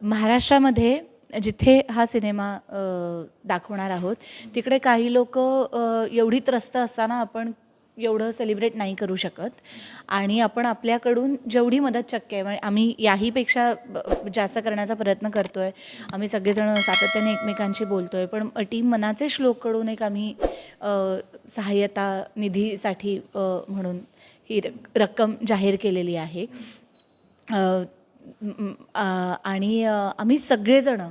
महाराष्ट्रामध्ये जिथे हा सिनेमा दाखवणार आहोत तिकडे काही लोक एवढी त्रस्त असताना आपण एवढं सेलिब्रेट नाही करू शकत आणि आपण आपल्याकडून जेवढी मदत शक्य आहे म्हणजे आम्ही याहीपेक्षा जास्त करण्याचा प्रयत्न करतो आहे. आम्ही सगळेजण सातत्याने एकमेकांशी बोलतो आहे, पण टीम मनाचे श्लोककडून एक आम्ही सहाय्यता निधीसाठी म्हणून ही रक्कम जाहीर केलेली आहे. आणि आम्ही सगळेजणं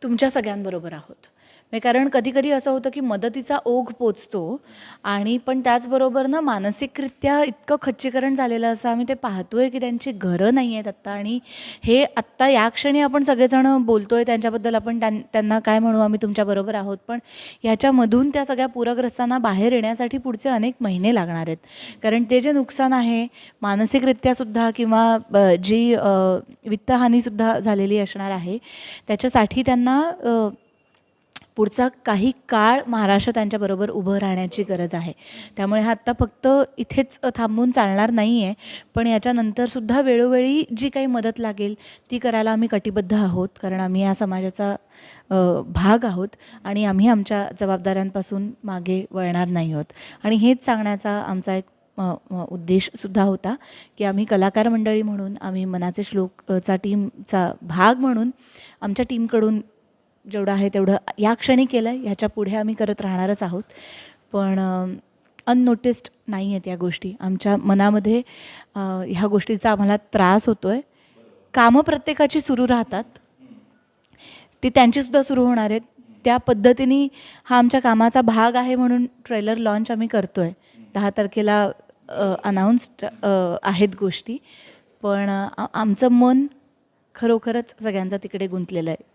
तुमच्या सगळ्यांबरोबर आहोत. कारण कधी-कधी असं होतं की मदतीचा ओघ पोचतो आणि पण त्याचबरोबर ना मानसिकरित्या इतकं खच्चीकरण झालेलं असं आम्ही ते पाहतोय की त्यांची घरं नाही आहेत आत्ता आणि हे आत्ता या क्षणी आपण सगळेजण बोलतोय त्यांच्याबद्दल आपण त्यांना काय म्हणू, आम्ही तुमच्याबरोबर आहोत, पण ह्याच्यामधून त्या सगळ्या पूरग्रस्तांना बाहेर येण्यासाठी पुढचे अनेक महिने लागणार आहेत. कारण ते जे नुकसान आहे मानसिकरित्यासुद्धा किंवा जी वित्तहानीसुद्धा झालेली असणार आहे त्याच्यासाठी त्यांना पुढचा काही काळ महाराष्ट्र त्यांच्याबरोबर उभं राहण्याची गरज आहे. त्यामुळे हा आत्ता फक्त इथेच थांबून चालणार नाही आहे, पण याच्यानंतरसुद्धा वेळोवेळी जी काही मदत लागेल ती करायला आम्ही कटिबद्ध आहोत. कारण आम्ही या समाजाचा भाग आहोत आणि आम्ही आमच्या जबाबदाऱ्यांपासून मागे वळणार नाही आहोत. आणि हेच सांगण्याचा आमचा एक उद्देशसुद्धा होता की आम्ही कलाकार मंडळी म्हणून, आम्ही मनाचे श्लोकचा टीमचा भाग म्हणून आमच्या टीमकडून जेवढं आहे तेवढं या क्षणी केलं आहे, ह्याच्या पुढे आम्ही करत राहणारच आहोत. पण अननोटिस्ड नाही आहेत या गोष्टी. आमच्या मनामध्ये ह्या गोष्टीचा आम्हाला त्रास होतो आहे. कामं प्रत्येकाची सुरू राहतात, ती त्यांचीसुद्धा सुरू होणार आहेत. त्या पद्धतीने हा आमच्या कामाचा भाग आहे म्हणून ट्रेलर लॉन्च आम्ही करतो आहे. 10 तारखेला अनाऊन्स्ड आहेत गोष्टी, पण आमचं मन खरोखरच सगळ्यांचं तिकडे गुंतलेलं आहे.